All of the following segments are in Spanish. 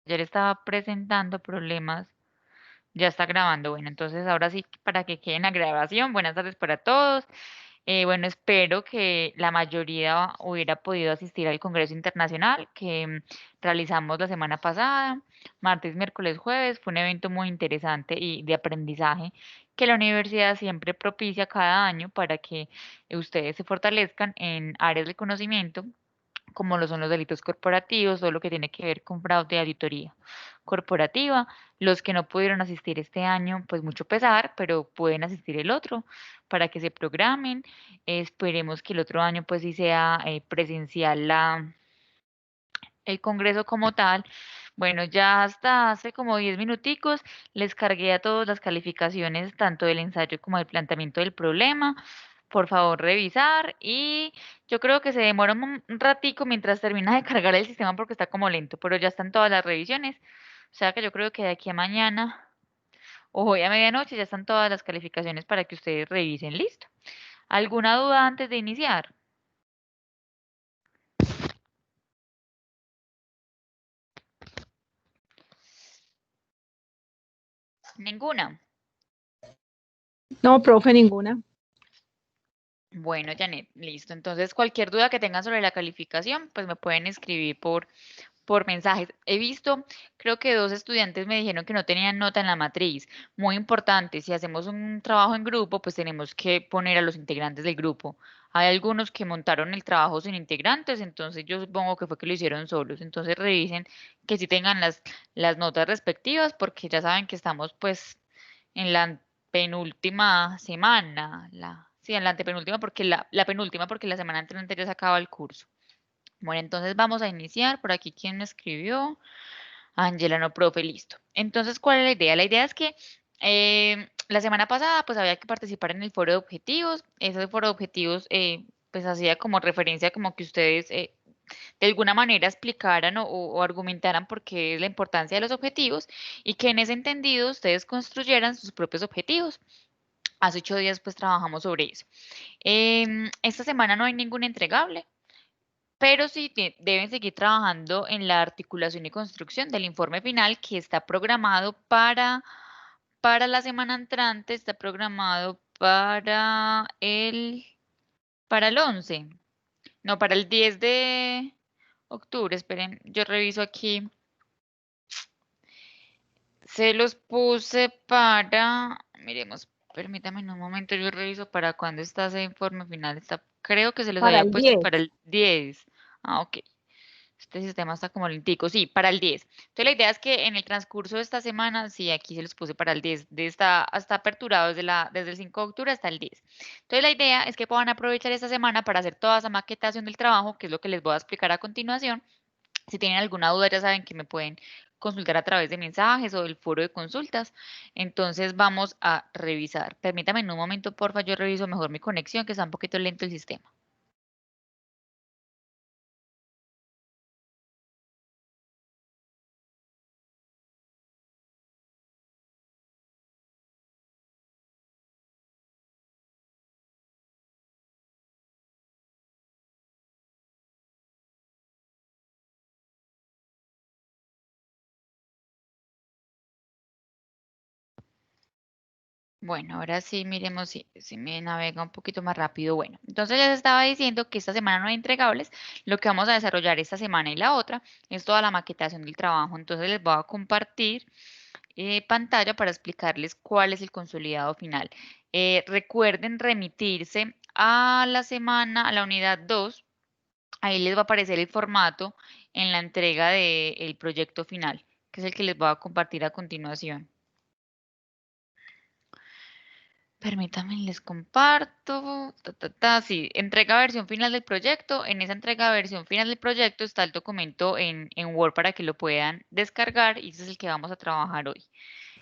ayer estaba presentando problemas. Ya está grabando. Bueno, entonces ahora sí, para que quede en la grabación, buenas tardes para todos. Bueno, espero que la mayoría hubiera podido asistir al Congreso Internacional que realizamos la semana pasada, martes, miércoles, jueves. Fue un evento muy interesante y de aprendizaje que la universidad siempre propicia cada año para que ustedes se fortalezcan en áreas de conocimiento como lo son los delitos corporativos, todo lo que tiene que ver con fraude de auditoría corporativa. Los que no pudieron asistir este año, pues mucho pesar, pero pueden asistir el otro para que se programen. Esperemos que el otro año pues sí sea presencial el congreso como tal. Bueno, ya hasta hace como 10 minuticos les cargué a todos las calificaciones, tanto del ensayo como del planteamiento del problema. Por favor, revisar y yo creo que se demora un ratico mientras termina de cargar el sistema porque está como lento, pero ya están todas las revisiones. O sea que yo creo que de aquí a mañana o hoy a medianoche ya están todas las calificaciones para que ustedes revisen. Listo. ¿Alguna duda antes de iniciar? Ninguna. No, profe, ninguna. Bueno, Janet, listo. Entonces, cualquier duda que tengan sobre la calificación, pues me pueden escribir por mensajes. He visto, creo que dos estudiantes me dijeron que no tenían nota en la matriz. Muy importante, si hacemos un trabajo en grupo, pues tenemos que poner a los integrantes del grupo. Hay algunos que montaron el trabajo sin integrantes, entonces yo supongo que fue que lo hicieron solos. Entonces revisen que sí tengan las notas respectivas, porque ya saben que estamos pues en la penúltima semana, sí, en la antepenúltima, porque la penúltima, porque la semana entrante ya se acaba el curso. Bueno, entonces vamos a iniciar. Por aquí, ¿quién me escribió? Ángela, no, profe, listo. Entonces, ¿cuál es la idea? La idea es que la semana pasada, pues había que participar en el foro de objetivos. Ese foro de objetivos, pues hacía como referencia como que ustedes de alguna manera explicaran o argumentaran por qué es la importancia de los objetivos y que en ese entendido ustedes construyeran sus propios objetivos. Hace 8 días, pues trabajamos sobre eso. Esta semana no hay ningún entregable. Pero sí deben seguir trabajando en la articulación y construcción del informe final que está programado para la semana entrante, está programado para el 11, no, para el 10 de octubre. Esperen, yo reviso aquí. Se los puse miremos, permítame en un momento, yo reviso para cuándo está ese informe final. Creo que se los Para había el puesto 10. para el 10. Ah, ok. Este sistema está como lentico, sí, para el 10. Entonces la idea es que en el transcurso de esta semana, sí, aquí se los puse para el 10, hasta aperturado desde el 5 de octubre hasta el 10. Entonces la idea es que puedan aprovechar esta semana para hacer toda esa maquetación del trabajo, que es lo que les voy a explicar a continuación. Si tienen alguna duda, ya saben que me pueden consultar a través de mensajes o del foro de consultas. Entonces vamos a revisar. Permítame en un momento, porfa, yo reviso mejor mi conexión, que está un poquito lento el sistema. Bueno, ahora sí, miremos si me navega un poquito más rápido. Bueno, entonces les estaba diciendo que esta semana no hay entregables. Lo que vamos a desarrollar esta semana y la otra es toda la maquetación del trabajo. Entonces les voy a compartir pantalla para explicarles cuál es el consolidado final. Recuerden remitirse a la semana, a la unidad 2. Ahí les va a aparecer el formato en la entrega del proyecto final, que es el que les voy a compartir a continuación. Permítanme, les comparto. Sí, entrega versión final del proyecto. En esa entrega versión final del proyecto está el documento en Word para que lo puedan descargar y ese es el que vamos a trabajar hoy.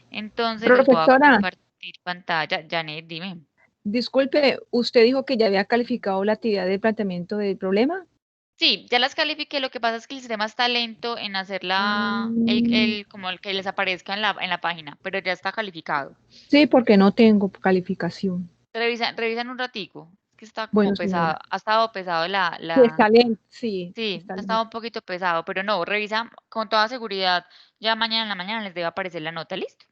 Entonces les voy a Profesora, compartir pantalla. Janet, dime. disculpe, usted dijo que ya había calificado la actividad de planteamiento del problema. Sí, ya las califiqué. Lo que pasa es que el sistema está lento en hacer Mm, como el que les aparezca en la página, pero ya está calificado. sí, porque no tengo calificación. Revisan un ratico. que está como Bueno, pesado, señora. ha estado pesado Sí, está lento, sí, sí, está ha lento. estado un poquito pesado, pero no, revisa con toda seguridad, ya mañana en la mañana les debe aparecer la nota, ¿listo?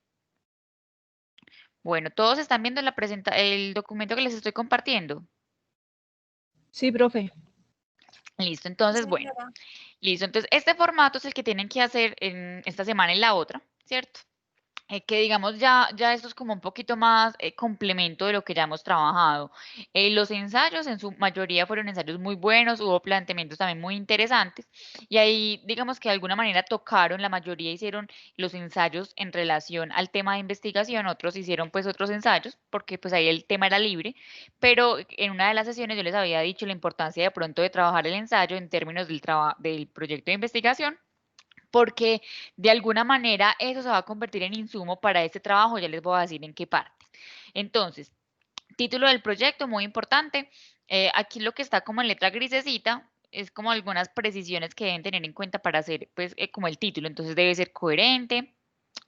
Bueno, todos están viendo el documento que les estoy compartiendo. Sí, profe. Listo, entonces, bueno, listo. Entonces, este formato es el que tienen que hacer en esta semana y la otra, ¿cierto? Que digamos ya esto es como un poquito más complemento de lo que ya hemos trabajado. Los ensayos en su mayoría fueron ensayos muy buenos, hubo planteamientos también muy interesantes y ahí digamos que de alguna manera tocaron, la mayoría hicieron los ensayos en relación al tema de investigación, otros hicieron pues otros ensayos porque pues ahí el tema era libre, pero en una de las sesiones yo les había dicho la importancia de pronto de trabajar el ensayo en términos del proyecto de investigación porque de alguna manera eso se va a convertir en insumo para este trabajo, ya les voy a decir en qué parte. Entonces, título del proyecto, muy importante. Aquí lo que está como en letra grisecita es como algunas precisiones que deben tener en cuenta para hacer pues como el título. Entonces debe ser coherente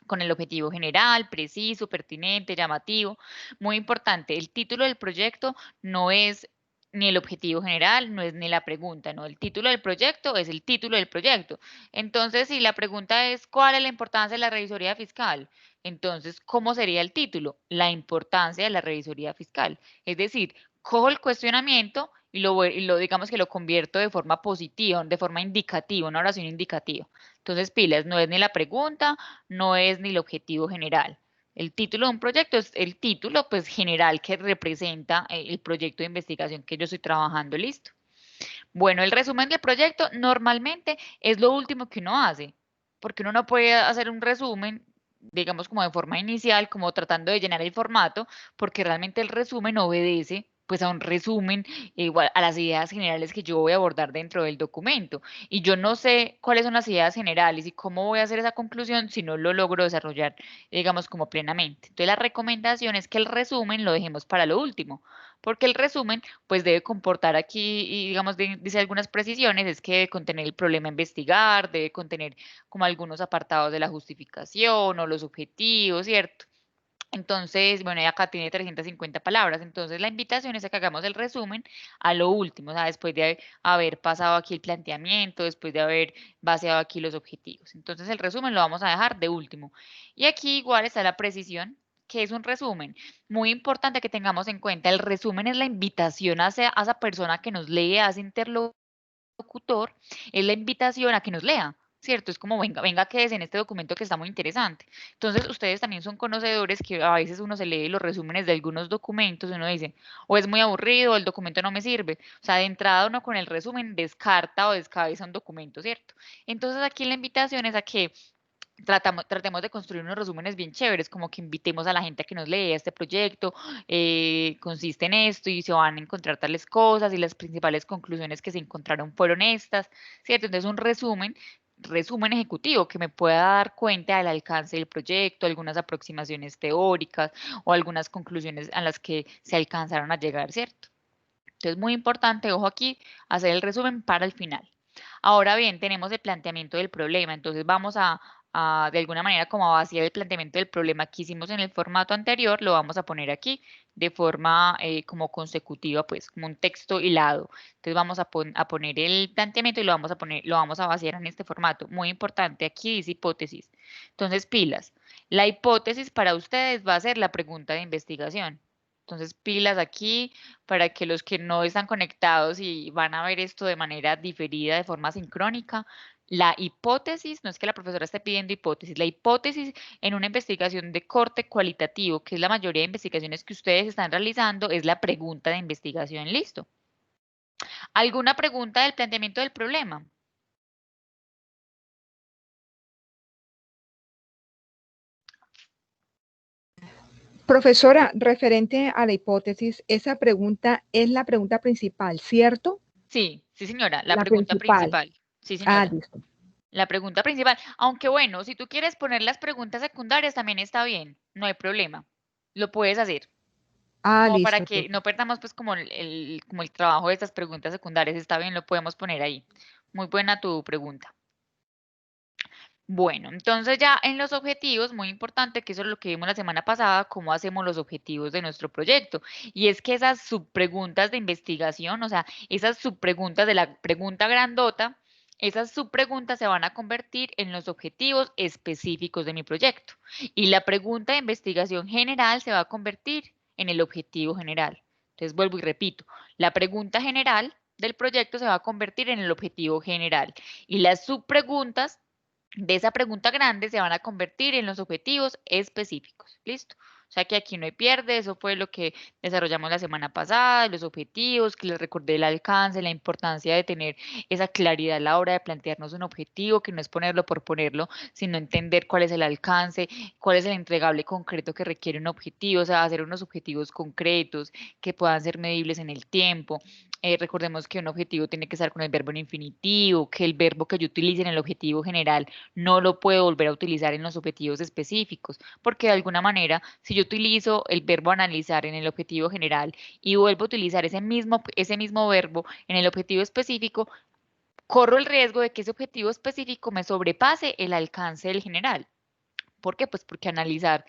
con el objetivo general, preciso, pertinente, llamativo. Muy importante, el título del proyecto no es ni el objetivo general, no es ni la pregunta, no, el título del proyecto es el título del proyecto. Entonces, si la pregunta es ¿cuál es la importancia de la revisoría fiscal? Entonces, ¿cómo sería el título? La importancia de la revisoría fiscal. Es decir, cojo el cuestionamiento y lo digamos que lo convierto de forma positiva, de forma indicativa, una oración indicativa. Entonces, pilas, no es ni la pregunta, no es ni el objetivo general. El título de un proyecto es el título pues general que representa el proyecto de investigación que yo estoy trabajando, listo. Bueno, el resumen del proyecto normalmente es lo último que uno hace, porque uno no puede hacer un resumen, digamos como de forma inicial, como tratando de llenar el formato, porque realmente el resumen obedece pues a un resumen igual a las ideas generales que yo voy a abordar dentro del documento. Y yo no sé cuáles son las ideas generales y cómo voy a hacer esa conclusión si no lo logro desarrollar, digamos, como plenamente. Entonces, la recomendación es que el resumen lo dejemos para lo último, porque el resumen pues debe comportar aquí, y digamos, dice algunas precisiones, es que debe contener el problema a investigar, debe contener como algunos apartados de la justificación o los objetivos, ¿cierto? Entonces, bueno, y acá tiene 350 palabras, entonces la invitación es a que hagamos el resumen a lo último, o sea, después de haber pasado aquí el planteamiento, después de haber vaciado aquí los objetivos. Entonces, el resumen lo vamos a dejar de último. Y aquí igual está la precisión, que es un resumen. Muy importante que tengamos en cuenta, el resumen es la invitación a esa persona que nos lee, a ese interlocutor, es la invitación a que nos lea. ¿Cierto? Es como, venga, venga, quédese en este documento que está muy interesante. Entonces, ustedes también son conocedores que a veces uno se lee los resúmenes de algunos documentos y uno dice, o es muy aburrido, o el documento no me sirve. O sea, de entrada uno con el resumen descarta o descabeza un documento, ¿cierto? Entonces, aquí la invitación es a que tratemos de construir unos resúmenes bien chéveres, como que invitemos a la gente a que nos lea este proyecto, consiste en esto y se van a encontrar tales cosas y las principales conclusiones que se encontraron fueron estas, ¿cierto? Entonces un resumen ejecutivo que me pueda dar cuenta del alcance del proyecto, algunas aproximaciones teóricas o algunas conclusiones a las que se alcanzaron a llegar, ¿cierto? Entonces, muy importante, ojo aquí, hacer el resumen para el final. Ahora bien, tenemos el planteamiento del problema, entonces vamos de alguna manera como a vaciar el planteamiento del problema que hicimos en el formato anterior, lo vamos a poner aquí de forma como consecutiva, pues como un texto hilado. Entonces vamos a poner el planteamiento y lo vamos a vaciar en este formato. Muy importante, aquí dice hipótesis. Entonces, pilas. La hipótesis para ustedes va a ser la pregunta de investigación. Entonces, pilas aquí para que los que no están conectados y van a ver esto de manera diferida, de forma sincrónica, la hipótesis, no es que la profesora esté pidiendo hipótesis, la hipótesis en una investigación de corte cualitativo, que es la mayoría de investigaciones que ustedes están realizando, es la pregunta de investigación. Listo. ¿Alguna pregunta del planteamiento del problema? Profesora, referente a la hipótesis, esa pregunta es la pregunta principal, ¿cierto? Sí, sí, señora, la La pregunta principal. principal. Sí, Ah, señora. listo. La pregunta principal. Aunque bueno, si tú quieres poner las preguntas secundarias, también está bien, no hay problema. Lo puedes hacer. Ah, Como para listo, que profe. no perdamos pues como como el trabajo de estas preguntas secundarias, está bien, lo podemos poner ahí. Muy buena tu pregunta. Bueno, entonces ya en los objetivos, muy importante, que eso es lo que vimos la semana pasada, cómo hacemos los objetivos de nuestro proyecto. Y es que esas subpreguntas de investigación, o sea, esas subpreguntas de la pregunta grandota, esas subpreguntas se van a convertir en los objetivos específicos de mi proyecto. Y la pregunta de investigación general se va a convertir en el objetivo general. Entonces vuelvo y repito, la pregunta general del proyecto se va a convertir en el objetivo general. Y las subpreguntas de esa pregunta grande se van a convertir en los objetivos específicos. ¿Listo? O sea que aquí no hay pierde, eso fue lo que desarrollamos la semana pasada, los objetivos, que les recordé el alcance, la importancia de tener esa claridad a la hora de plantearnos un objetivo, que no es ponerlo por ponerlo, sino entender cuál es el alcance, cuál es el entregable concreto que requiere un objetivo, o sea, hacer unos objetivos concretos que puedan ser medibles en el tiempo. Recordemos que un objetivo tiene que estar con el verbo en infinitivo, que el verbo que yo utilice en el objetivo general no lo puedo volver a utilizar en los objetivos específicos, porque de alguna manera, si yo utilizo el verbo analizar en el objetivo general y vuelvo a utilizar ese mismo verbo en el objetivo específico, corro el riesgo de que ese objetivo específico me sobrepase el alcance del general. ¿Por qué? Pues porque analizar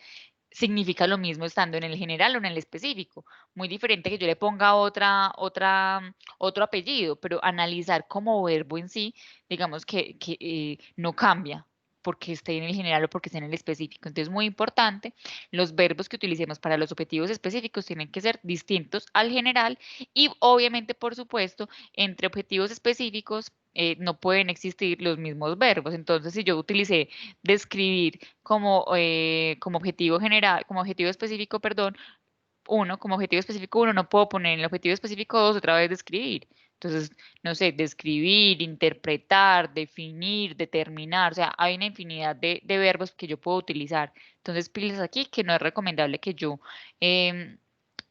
significa lo mismo estando en el general o en el específico. Muy diferente que yo le ponga otro apellido, pero analizar como verbo en sí, digamos que no cambia porque esté en el general o porque esté en el específico. Entonces, muy importante, los verbos que utilicemos para los objetivos específicos tienen que ser distintos al general y obviamente, por supuesto, entre objetivos específicos no pueden existir los mismos verbos. Entonces, si yo utilicé describir como objetivo general, como objetivo específico, perdón, uno, como objetivo específico uno, no puedo poner en el objetivo específico dos otra vez describir. Entonces, no sé, describir, interpretar, definir, determinar, o sea, hay una infinidad de verbos que yo puedo utilizar. Entonces, pilas aquí que no es recomendable que yo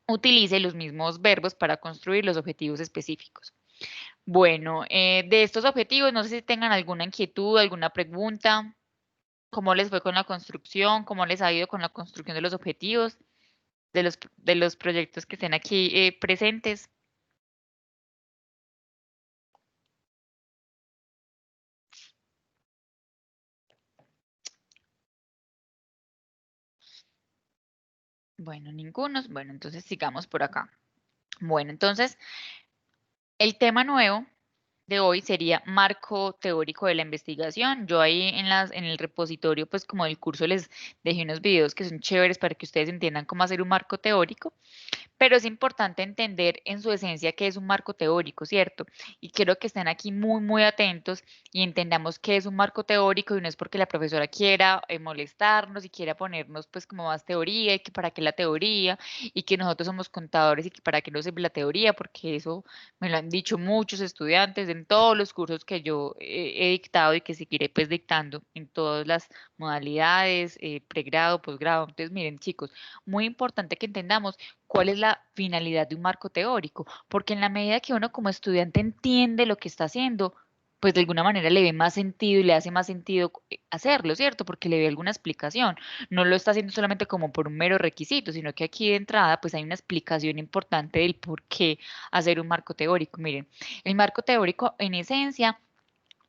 utilice los mismos verbos para construir los objetivos específicos. Bueno, de estos objetivos, no sé si tengan alguna inquietud, alguna pregunta. ¿Cómo les fue con la construcción? ¿Cómo les ha ido con la construcción de los objetivos, de los proyectos que estén aquí presentes? Bueno, ningunos. Bueno, entonces sigamos por acá. Bueno, entonces el tema nuevo de hoy sería marco teórico de la investigación. Yo ahí en el repositorio, pues como del curso les dejé unos videos que son chéveres para que ustedes entiendan cómo hacer un marco teórico. Pero es importante entender en su esencia qué es un marco teórico, ¿cierto? Y quiero que estén aquí muy, muy atentos y entendamos qué es un marco teórico y no es porque la profesora quiera molestarnos y quiera ponernos pues como más teoría y que para qué la teoría y que nosotros somos contadores y que para qué no sirve la teoría, porque eso me lo han dicho muchos estudiantes en todos los cursos que yo he dictado y que seguiré pues dictando en todas las modalidades, pregrado, posgrado. Entonces, miren chicos, muy importante que entendamos cuál es la finalidad de un marco teórico, porque en la medida que uno como estudiante entiende lo que está haciendo, pues de alguna manera le ve más sentido y le hace más sentido hacerlo, ¿cierto? Porque le ve alguna explicación. No lo está haciendo solamente como por un mero requisito, sino que aquí de entrada pues hay una explicación importante del por qué hacer un marco teórico. Miren, el marco teórico en esencia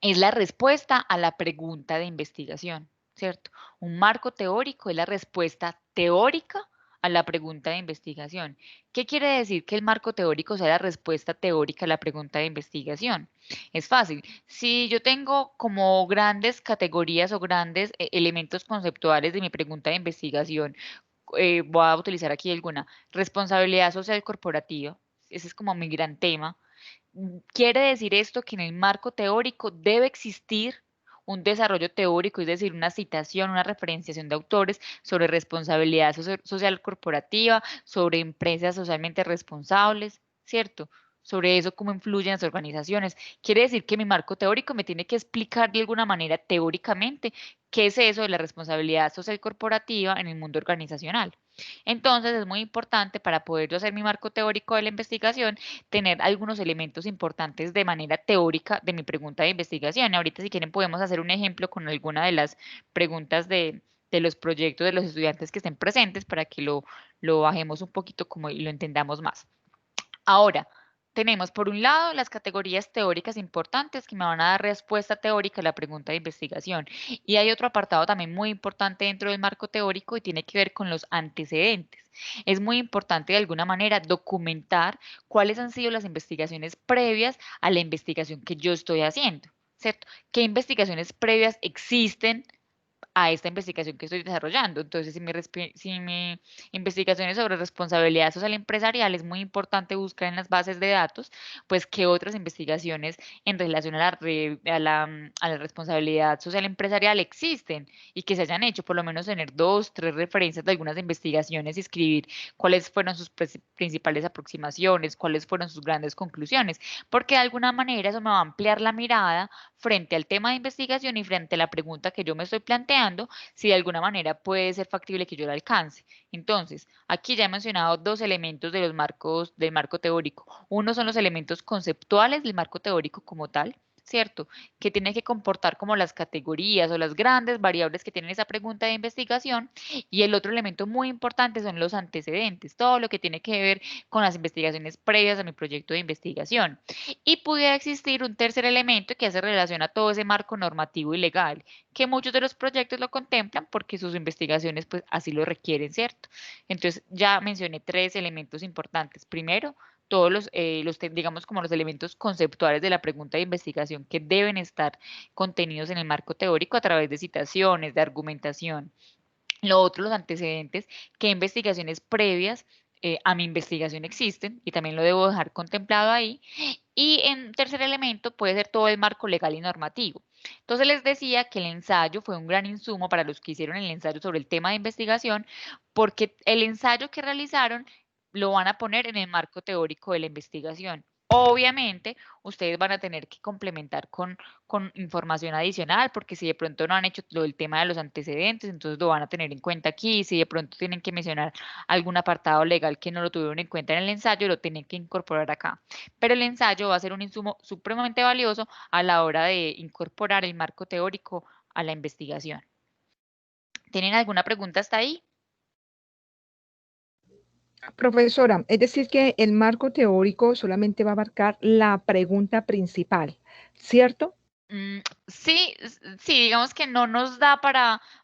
es la respuesta a la pregunta de investigación, ¿cierto? Un marco teórico es la respuesta teórica a la pregunta de investigación. ¿Qué quiere decir que el marco teórico sea la respuesta teórica a la pregunta de investigación? Es fácil. Si yo tengo como grandes categorías o grandes elementos conceptuales de mi pregunta de investigación, voy a utilizar aquí alguna, responsabilidad social corporativa, ese es como mi gran tema. Quiere decir esto que en el marco teórico debe existir un desarrollo teórico, es decir, una citación, una referenciación de autores sobre responsabilidad social corporativa, sobre empresas socialmente responsables, ¿cierto? Sobre eso, cómo influyen las organizaciones. Quiere decir que mi marco teórico me tiene que explicar de alguna manera teóricamente qué es eso de la responsabilidad social corporativa en el mundo organizacional. Entonces, es muy importante para poder yo hacer mi marco teórico de la investigación tener algunos elementos importantes de manera teórica de mi pregunta de investigación. Ahorita, si quieren, podemos hacer un ejemplo con alguna de las preguntas de los proyectos de los estudiantes que estén presentes para que lo bajemos un poquito como y lo entendamos más. Ahora, tenemos por un lado las categorías teóricas importantes que me van a dar respuesta teórica a la pregunta de investigación. Y hay otro apartado también muy importante dentro del marco teórico y tiene que ver con los antecedentes. Es muy importante de alguna manera documentar cuáles han sido las investigaciones previas a la investigación que yo estoy haciendo, ¿cierto? ¿Qué investigaciones previas existen a esta investigación que estoy desarrollando? Entonces, si mi investigación es sobre responsabilidad social empresarial, es muy importante buscar en las bases de datos, pues, qué otras investigaciones en relación a a la responsabilidad social empresarial existen y que se hayan hecho, por lo menos tener dos, tres referencias de algunas investigaciones y escribir cuáles fueron sus principales aproximaciones, cuáles fueron sus grandes conclusiones, porque de alguna manera eso me va a ampliar la mirada frente al tema de investigación y frente a la pregunta que yo me estoy planteando, si de alguna manera puede ser factible que yo la alcance. Entonces, aquí ya he mencionado dos elementos de los marcos, del marco teórico. Uno son los elementos conceptuales del marco teórico como tal, ¿cierto? Que tiene que comportar como las categorías o las grandes variables que tienen esa pregunta de investigación. Y el otro elemento muy importante son los antecedentes, todo lo que tiene que ver con las investigaciones previas a mi proyecto de investigación. Y pudiera existir un tercer elemento que hace relación a todo ese marco normativo y legal, que muchos de los proyectos lo contemplan porque sus investigaciones pues así lo requieren, ¿cierto? Entonces ya mencioné tres elementos importantes. Primero, todos digamos como los elementos conceptuales de la pregunta de investigación que deben estar contenidos en el marco teórico a través de citaciones, de argumentación. Lo otro, los antecedentes, qué investigaciones previas a mi investigación existen y también lo debo dejar contemplado ahí. Y en tercer elemento puede ser todo el marco legal y normativo. Entonces les decía que el ensayo fue un gran insumo para los que hicieron el ensayo sobre el tema de investigación, porque el ensayo que realizaron lo van a poner en el marco teórico de la investigación. Obviamente, ustedes van a tener que complementar con información adicional, porque si de pronto no han hecho lo del tema de los antecedentes, entonces lo van a tener en cuenta aquí. Si de pronto tienen que mencionar algún apartado legal que no lo tuvieron en cuenta en el ensayo, lo tienen que incorporar acá. Pero el ensayo va a ser un insumo supremamente valioso a la hora de incorporar el marco teórico a la investigación. ¿Tienen alguna pregunta hasta ahí? Profesora, es decir que el marco teórico solamente va a abarcar la pregunta principal, ¿cierto? Sí, sí, digamos que no nos da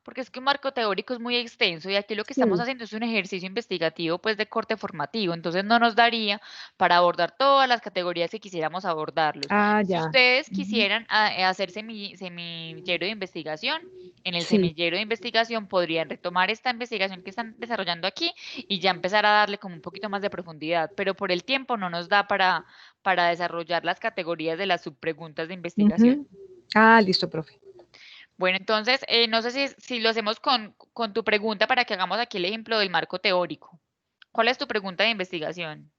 porque es que un marco teórico es muy extenso y aquí lo que estamos Sí. haciendo es un ejercicio investigativo pues de corte formativo, entonces no nos daría para abordar todas las categorías que quisiéramos abordarlos. Ah, Si ya. ustedes Ujú. quisieran hacer semillero de investigación, en el Sí. semillero de investigación podrían retomar esta investigación que están desarrollando aquí y ya empezar a darle como un poquito más de profundidad, pero por el tiempo no nos da para desarrollar las categorías de las subpreguntas de investigación. Ujú. Ah, listo, profe. Bueno, entonces, no sé si lo hacemos con tu pregunta para que hagamos aquí el ejemplo del marco teórico. ¿Cuál es tu pregunta de investigación?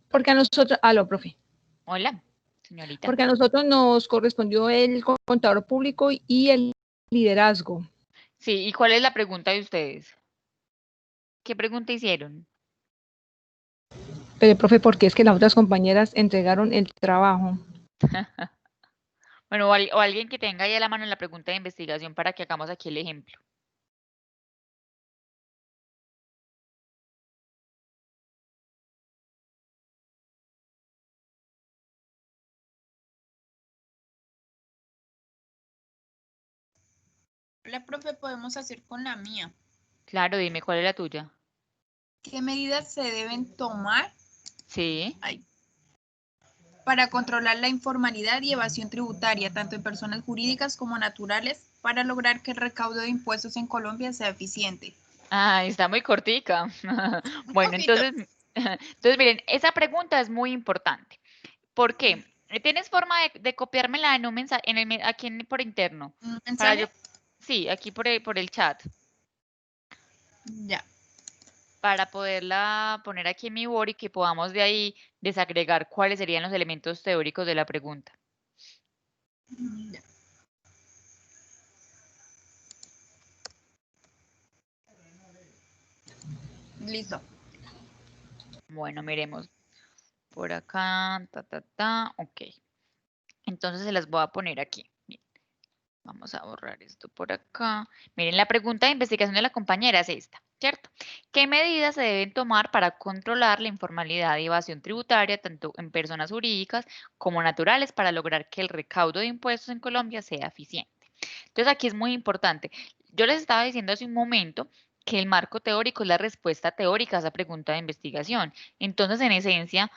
Porque a nosotros, aló, profe, Hola, señorita. porque a nosotros nos correspondió el contador público y el liderazgo. Sí, ¿y cuál es la pregunta de ustedes? ¿Qué pregunta hicieron? Pero, profe, ¿por qué es que las otras compañeras entregaron el trabajo? Bueno, o alguien que tenga ahí a la mano la pregunta de investigación para que hagamos aquí el ejemplo. La profe, podemos hacer con la mía. Claro, dime cuál es la tuya. ¿Qué medidas se deben tomar Sí. para controlar la informalidad y evasión tributaria, tanto en personas jurídicas como naturales, para lograr que el recaudo de impuestos en Colombia sea eficiente? Ah, está muy cortica. Un Bueno, poquito. entonces miren, esa pregunta es muy importante. ¿Por qué? ¿Tienes forma de copiármela en un mensaje, aquí por interno? ¿Un Para yo, mensaje? sí, aquí por el chat. Ya. para poderla poner aquí en mi Word y que podamos de ahí desagregar cuáles serían los elementos teóricos de la pregunta. Ya. Listo. Bueno, miremos por acá, ok. Entonces se las voy a poner aquí. Miren, vamos a borrar esto por acá. Miren, la pregunta de investigación de la compañera es esta, ¿cierto? ¿Qué medidas se deben tomar para controlar la informalidad y evasión tributaria tanto en personas jurídicas como naturales para lograr que el recaudo de impuestos en Colombia sea eficiente? Entonces aquí es muy importante. Yo les estaba diciendo hace un momento que el marco teórico es la respuesta teórica a esa pregunta de investigación. Entonces, en esencia,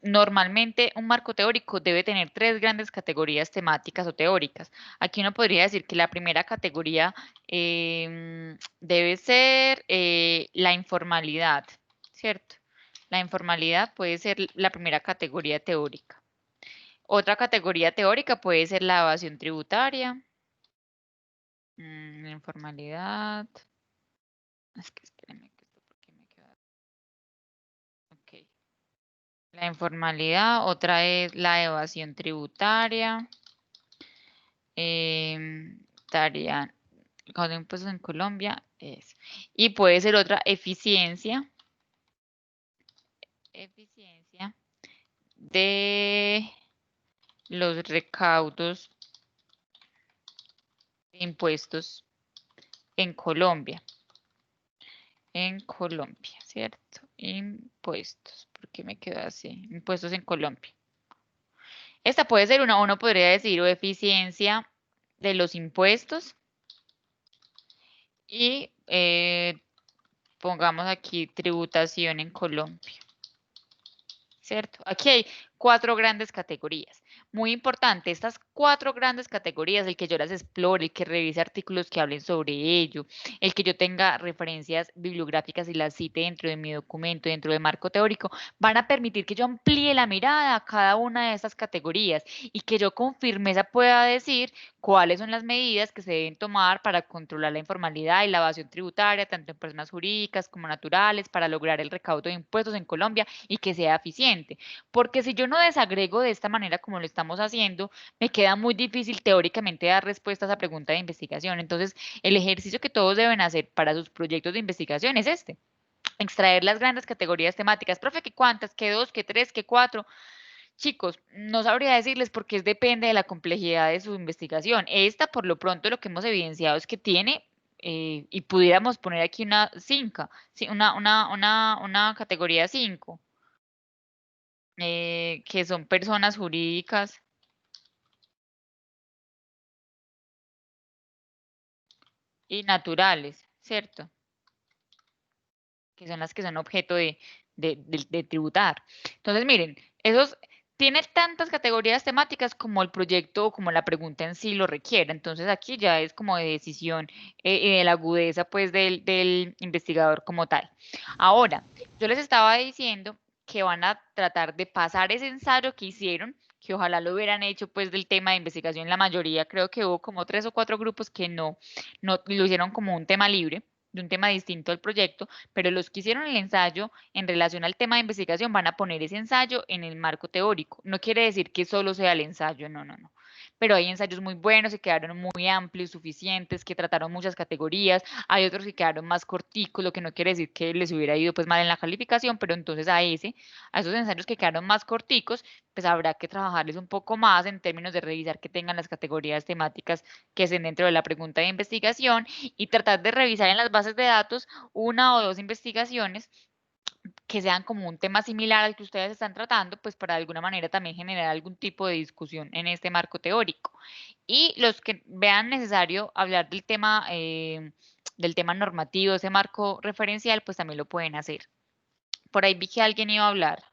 normalmente un marco teórico debe tener tres grandes categorías temáticas o teóricas. Aquí uno podría decir que la primera categoría debe ser la informalidad, ¿cierto? La informalidad puede ser la primera categoría teórica. Otra categoría teórica puede ser la evasión tributaria. Informalidad. Es que espérenme que esto porque me queda. Ok. La informalidad, otra es la evasión tributaria. Tarea de impuestos en Colombia es. Y puede ser otra eficiencia. Eficiencia de los recaudos de impuestos en Colombia. En Colombia, ¿cierto? Impuestos, porque me quedó así. Impuestos en Colombia. Esta puede ser una, uno podría decir, o eficiencia de los impuestos. Y pongamos aquí tributación en Colombia. ¿Cierto? Aquí hay cuatro grandes categorías. Muy importante, estas cuatro grandes categorías, el que yo las explore, el que revise artículos que hablen sobre ello, el que yo tenga referencias bibliográficas y las cite dentro de mi documento, dentro del marco teórico, van a permitir que yo amplíe la mirada a cada una de estas categorías y que yo con firmeza pueda decir cuáles son las medidas que se deben tomar para controlar la informalidad y la evasión tributaria, tanto en personas jurídicas como naturales, para lograr el recaudo de impuestos en Colombia y que sea eficiente. Porque si yo no desagrego de esta manera como lo estamos haciendo, me queda muy difícil teóricamente dar respuesta a esa pregunta de investigación. Entonces, el ejercicio que todos deben hacer para sus proyectos de investigación es este. Extraer las grandes categorías temáticas. Profe, ¿qué cuántas? ¿Qué dos? ¿Qué tres? ¿Qué cuatro? Chicos, no sabría decirles porque depende de la complejidad de su investigación. Esta, por lo pronto, lo que hemos evidenciado es que tiene, y pudiéramos poner aquí una 5, una categoría 5, que son personas jurídicas y naturales, ¿cierto? Que son las que son objeto de tributar. Entonces, miren, esos tiene tantas categorías temáticas como el proyecto o como la pregunta en sí lo requiere. Entonces, aquí ya es como de decisión y de la agudeza, pues, del investigador como tal. Ahora, yo les estaba diciendo que van a tratar de pasar ese ensayo que hicieron, que ojalá lo hubieran hecho, pues, del tema de investigación. La mayoría, creo que hubo como 3 o 4 grupos que no lo hicieron como un tema libre, de un tema distinto al proyecto, pero los que hicieron el ensayo en relación al tema de investigación van a poner ese ensayo en el marco teórico. No quiere decir que solo sea el ensayo, no, no, no. Pero hay ensayos muy buenos que quedaron muy amplios, suficientes, que trataron muchas categorías. Hay otros que quedaron más corticos, lo que no quiere decir que les hubiera ido pues mal en la calificación, pero entonces a esos ensayos que quedaron más corticos, pues habrá que trabajarles un poco más en términos de revisar que tengan las categorías temáticas que estén dentro de la pregunta de investigación y tratar de revisar en las bases de datos una o dos investigaciones que sean como un tema similar al que ustedes están tratando, pues para de alguna manera también generar algún tipo de discusión en este marco teórico. Y los que vean necesario hablar del tema normativo, ese marco referencial, pues también lo pueden hacer. Por ahí vi que alguien iba a hablar.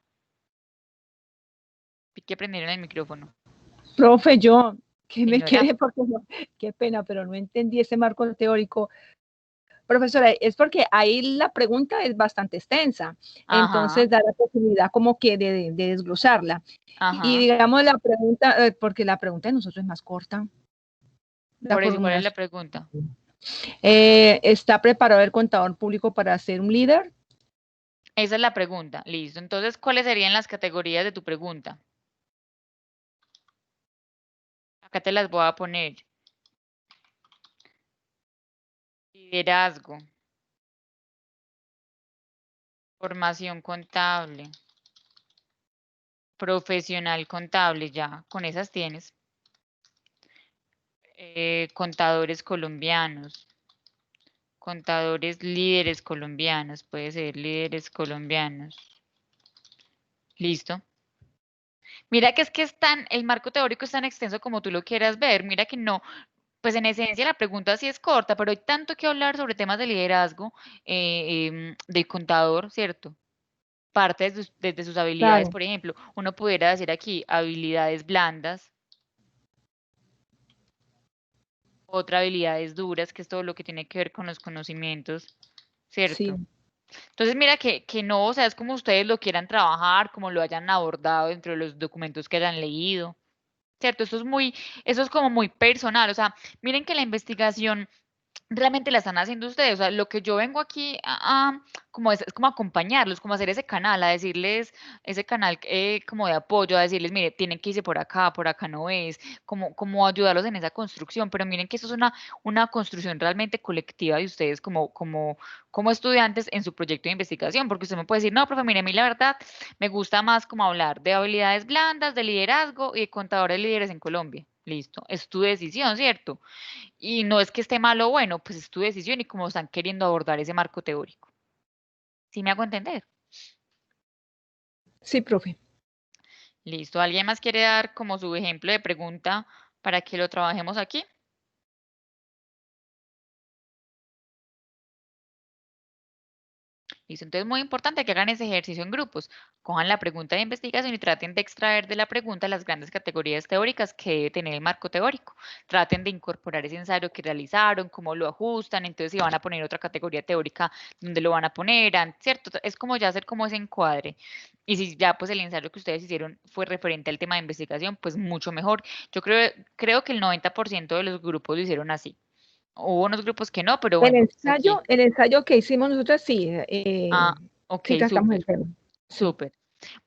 Vi que prendieron el micrófono. Profe, yo que me Señora. quedé porque no, qué pena, pero no entendí ese marco teórico. Profesora, es porque ahí la pregunta es bastante extensa, Ajá, entonces da la posibilidad como que de desglosarla. Y ajá. digamos la pregunta, porque la pregunta de nosotros es más corta, la Por eso, ¿cuál es la formulación. pregunta? ¿Está preparado el contador público para ser un líder? Esa es la pregunta. Listo. Entonces, ¿cuáles serían las categorías de tu pregunta? Acá te las voy a poner. Liderazgo. Formación contable. Profesional contable, ya. Con esas tienes. Contadores colombianos. Contadores líderes colombianos. Puede ser líderes colombianos. Listo. Mira que el marco teórico es tan extenso como tú lo quieras ver. Mira que no, pues en esencia la pregunta sí es corta, pero hay tanto que hablar sobre temas de liderazgo del contador, ¿cierto? Parte desde sus habilidades, Claro, por ejemplo, uno pudiera decir aquí habilidades blandas, otra habilidades duras, que es todo lo que tiene que ver con los conocimientos, ¿cierto? sí. Entonces, mira que no, o sea, es como ustedes lo quieran trabajar, como lo hayan abordado dentro de los documentos que hayan leído. ¿Cierto? Eso es como muy personal, o sea, miren que la investigación realmente la están haciendo ustedes, o sea, lo que yo vengo aquí como es como acompañarlos, como hacer ese canal, a decirles, ese canal como de apoyo, a decirles, mire, tienen que irse por acá no es, como ayudarlos en esa construcción, pero miren que eso es una construcción realmente colectiva de ustedes como estudiantes en su proyecto de investigación, porque usted me puede decir, no, profe, mire, a mí la verdad me gusta más como hablar de habilidades blandas, de liderazgo y de contadores líderes en Colombia. Listo, es tu decisión, ¿cierto? Y no es que esté malo o bueno, pues es tu decisión y como están queriendo abordar ese marco teórico. ¿Sí me hago entender? Sí, profe. Listo. ¿Alguien más quiere dar como su ejemplo de pregunta para que lo trabajemos aquí? Listo. Entonces, muy importante que hagan ese ejercicio en grupos. Cojan la pregunta de investigación y traten de extraer de la pregunta las grandes categorías teóricas que debe tener el marco teórico. Traten de incorporar ese ensayo que realizaron, cómo lo ajustan, entonces si van a poner otra categoría teórica, ¿dónde lo van a poner? ¿Cierto? Es como ya hacer como ese encuadre. Y si ya pues el ensayo que ustedes hicieron fue referente al tema de investigación, pues mucho mejor. Yo creo que el 90% de los grupos lo hicieron así. Hubo unos grupos que no, pero bueno, pues aquí. El ensayo que hicimos nosotros, sí, Ah, ok, sí tratamos súper, el tema. Sí. súper.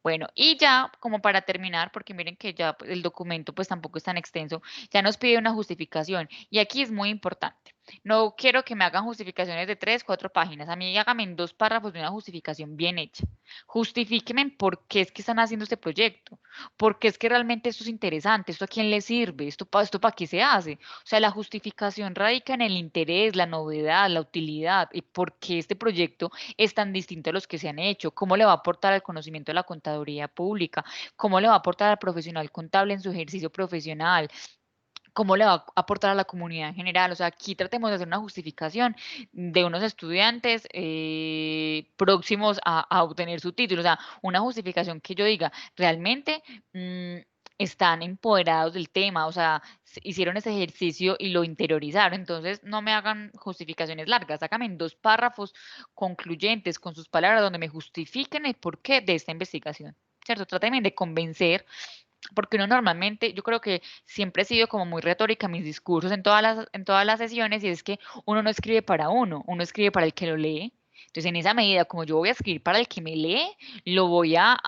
Bueno, y ya como para terminar, porque miren que ya pues, el documento pues tampoco es tan extenso, ya nos pide una justificación y aquí es muy importante. No quiero que me hagan justificaciones de 3, 4 páginas. A mí háganme en 2 párrafos de una justificación bien hecha. Justifíquenme por qué es que están haciendo este proyecto, por qué es que realmente esto es interesante, esto a quién le sirve, esto para qué se hace. O sea, la justificación radica en el interés, la novedad, la utilidad y por qué este proyecto es tan distinto a los que se han hecho, cómo le va a aportar al conocimiento de la contaduría pública, cómo le va a aportar al profesional contable en su ejercicio profesional, cómo le va a aportar a la comunidad en general. O sea, aquí tratemos de hacer una justificación de unos estudiantes próximos a obtener su título. O sea, una justificación que yo diga, realmente están empoderados del tema, o sea, hicieron ese ejercicio y lo interiorizaron. Entonces, no me hagan justificaciones largas, háganme en 2 párrafos concluyentes con sus palabras donde me justifiquen el porqué de esta investigación. ¿Cierto? Traten de convencer porque uno normalmente, yo creo que siempre he sido como muy retórica en mis discursos en todas las sesiones y es que uno no escribe para uno escribe para el que lo lee. Entonces, en esa medida, como yo voy a escribir para el que me lee, lo voy a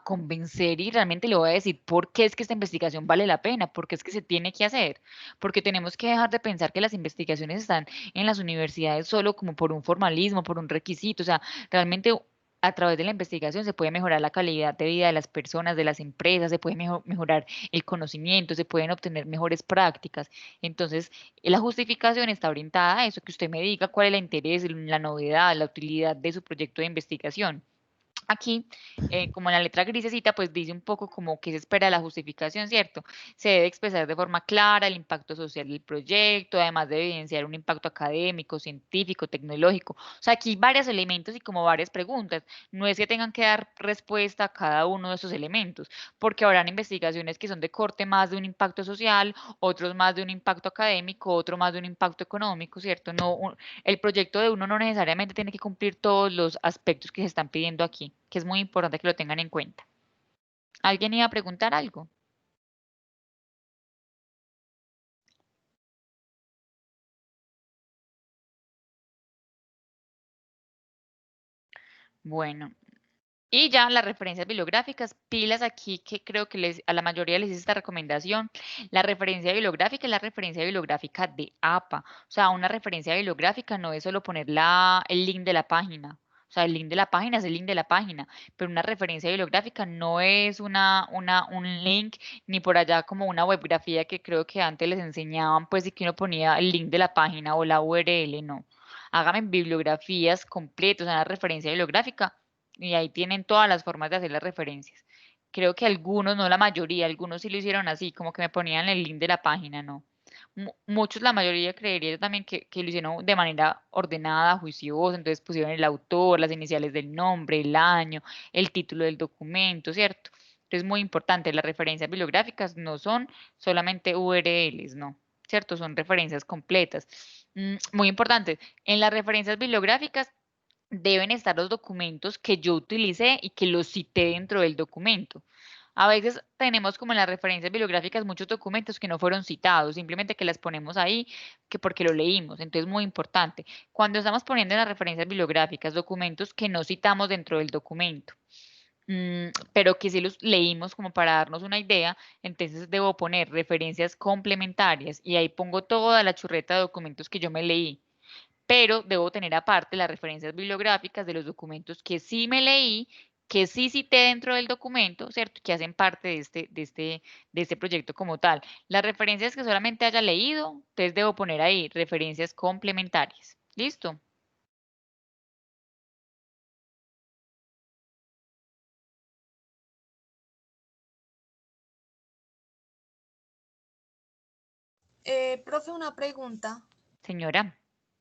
convencer y realmente le voy a decir por qué es que esta investigación vale la pena, por qué es que se tiene que hacer, porque tenemos que dejar de pensar que las investigaciones están en las universidades solo como por un formalismo, por un requisito, o sea, realmente a través de la investigación se puede mejorar la calidad de vida de las personas, de las empresas, se puede mejorar el conocimiento, se pueden obtener mejores prácticas. Entonces, la justificación está orientada a eso, que usted me diga cuál es el interés, la novedad, la utilidad de su proyecto de investigación. Aquí, como en la letra grisecita, pues dice un poco como que se espera de la justificación, ¿cierto? Se debe expresar de forma clara el impacto social del proyecto, además de evidenciar un impacto académico, científico, tecnológico. O sea, aquí varios elementos y como varias preguntas. No es que tengan que dar respuesta a cada uno de esos elementos, porque habrán investigaciones que son de corte más de un impacto social, otros más de un impacto académico, otro más de un impacto económico, ¿cierto? No, el proyecto de uno no necesariamente tiene que cumplir todos los aspectos que se están pidiendo aquí, que es muy importante que lo tengan en cuenta. ¿Alguien iba a preguntar algo? Bueno, y ya las referencias bibliográficas, pilas aquí que creo que a la mayoría les hice esta recomendación. La referencia bibliográfica es la referencia bibliográfica de APA. O sea, una referencia bibliográfica no es solo poner el link de la página. O sea, el link de la página es el link de la página, pero una referencia bibliográfica no es un link ni por allá como una webgrafía que creo que antes les enseñaban, pues, y que uno ponía el link de la página o la URL, no. Háganme bibliografías completas, una referencia bibliográfica y ahí tienen todas las formas de hacer las referencias. Creo que algunos, no la mayoría, algunos sí lo hicieron así, como que me ponían el link de la página, no. Muchos, la mayoría creería yo también que lo hicieron de manera ordenada, juiciosa, entonces pusieron el autor, las iniciales del nombre, el año, el título del documento, ¿cierto? Entonces, muy importante, las referencias bibliográficas no son solamente URLs, no, ¿cierto? Son referencias completas. Muy importante, en las referencias bibliográficas deben estar los documentos que yo utilicé y que los cité dentro del documento. A veces tenemos como en las referencias bibliográficas muchos documentos que no fueron citados, simplemente que las ponemos ahí que porque lo leímos. Entonces, muy importante. Cuando estamos poniendo en las referencias bibliográficas documentos que no citamos dentro del documento, pero que sí los leímos como para darnos una idea, entonces debo poner referencias complementarias y ahí pongo toda la churreta de documentos que yo me leí, pero debo tener aparte las referencias bibliográficas de los documentos que sí me leí, que sí cité dentro del documento, ¿cierto? Que hacen parte de este proyecto como tal. Las referencias que solamente haya leído, entonces debo poner ahí referencias complementarias. ¿Listo? Profe, una pregunta. Señora.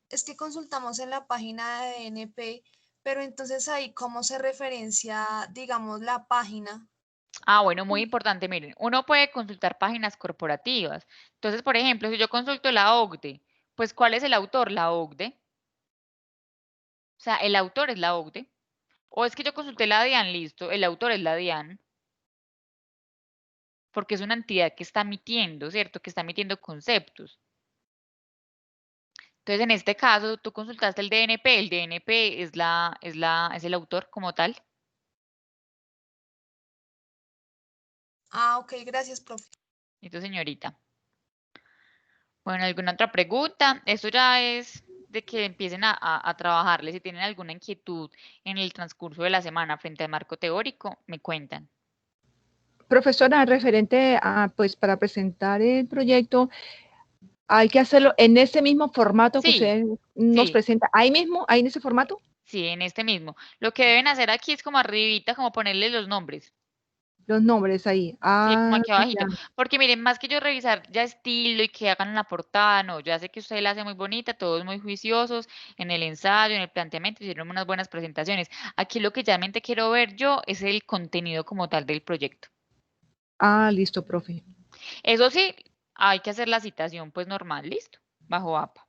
Es que consultamos en la página de DNP, pero entonces ahí cómo se referencia, digamos, la página. Ah, bueno, muy importante, miren, uno puede consultar páginas corporativas. Entonces, por ejemplo, si yo consulto la OCDE, pues ¿cuál es el autor? La OCDE. O sea, el autor es la OCDE. O es que yo consulté la DIAN, listo, el autor es la DIAN, porque es una entidad que está emitiendo, ¿cierto? Que está emitiendo conceptos. Entonces, en este caso, tú consultaste el DNP es el autor como tal. Ah, ok, gracias, profe. Listo, señorita. Bueno, ¿alguna otra pregunta? Esto ya es de que empiecen a trabajarle. Si tienen alguna inquietud en el transcurso de la semana frente al marco teórico, me cuentan. Profesora, referente a, pues, para presentar el proyecto, hay que hacerlo en ese mismo formato que Sí, usted nos sí, presenta. Ahí mismo, ahí en ese formato, sí, en este mismo. Lo que deben hacer aquí es como arribita, como ponerle los nombres. los nombres ahí. Sí, como Ah, aquí abajito. ya. Porque miren, más que yo revisar ya estilo y que hagan la portada, no, ya sé que usted la hace muy bonita, todos muy juiciosos en el ensayo, en el planteamiento, hicieron unas buenas presentaciones. Aquí lo que realmente quiero ver yo es el contenido como tal del proyecto. Ah, listo, profe. Eso sí, hay que hacer la citación pues normal, listo, bajo APA.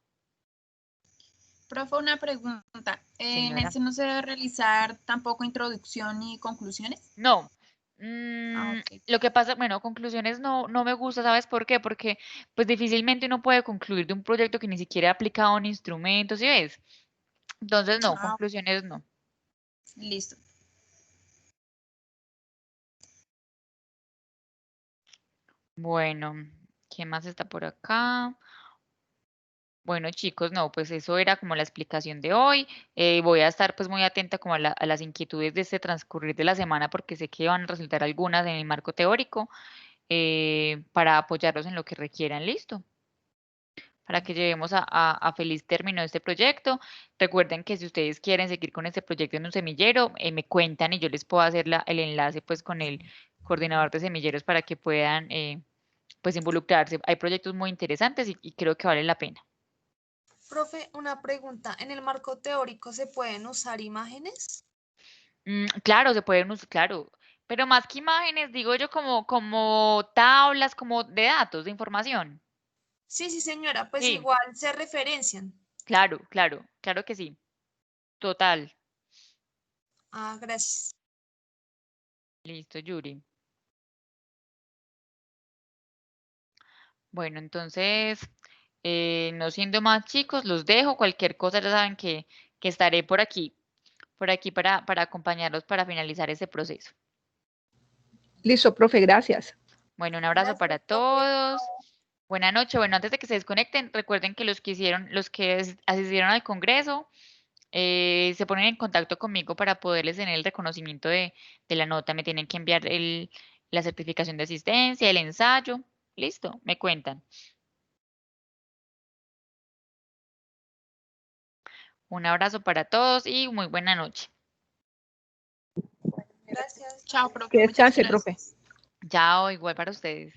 Profe, una pregunta. ¿En Señora. este no se debe realizar tampoco introducción y conclusiones? No. Ah, ok. Lo que pasa, bueno, conclusiones no me gusta, ¿sabes por qué? Porque pues difícilmente uno puede concluir de un proyecto que ni siquiera ha aplicado un instrumento, ¿sí ves? Entonces no, Ah, conclusiones no. listo. Bueno, ¿qué más está por acá? Bueno, chicos, no, pues eso era como la explicación de hoy. Voy a estar pues muy atenta como a las inquietudes de este transcurrir de la semana porque sé que van a resultar algunas en el marco teórico para apoyarlos en lo que requieran. Listo. Para que llevemos a feliz término este proyecto. Recuerden que si ustedes quieren seguir con este proyecto en un semillero, me cuentan y yo les puedo hacer el enlace pues con el coordinador de semilleros para que puedan pues involucrarse. Hay proyectos muy interesantes y creo que vale la pena. Profe, una pregunta. ¿En el marco teórico se pueden usar imágenes? Claro, se pueden usar, claro, pero más que imágenes, digo yo como tablas, como de datos, de información. Sí, sí, señora, pues Sí, igual se referencian. claro que sí. Total. Ah, gracias. Listo, Yuri. Bueno, entonces, no siendo más chicos, los dejo. Cualquier cosa ya saben que estaré por aquí por aquí para acompañarlos para finalizar ese proceso. Listo, profe, gracias. Bueno, un abrazo Gracias, para profe. todos. Buenas noches. Bueno, antes de que se desconecten, recuerden que los que asistieron al congreso, se ponen en contacto conmigo para poderles tener el reconocimiento de la nota. Me tienen que enviar la certificación de asistencia, el ensayo. Listo, me cuentan. Un abrazo para todos y muy buena noche. Gracias. Chao, profe. Que Muchas descanse, gracias. profe. Chao, igual para ustedes.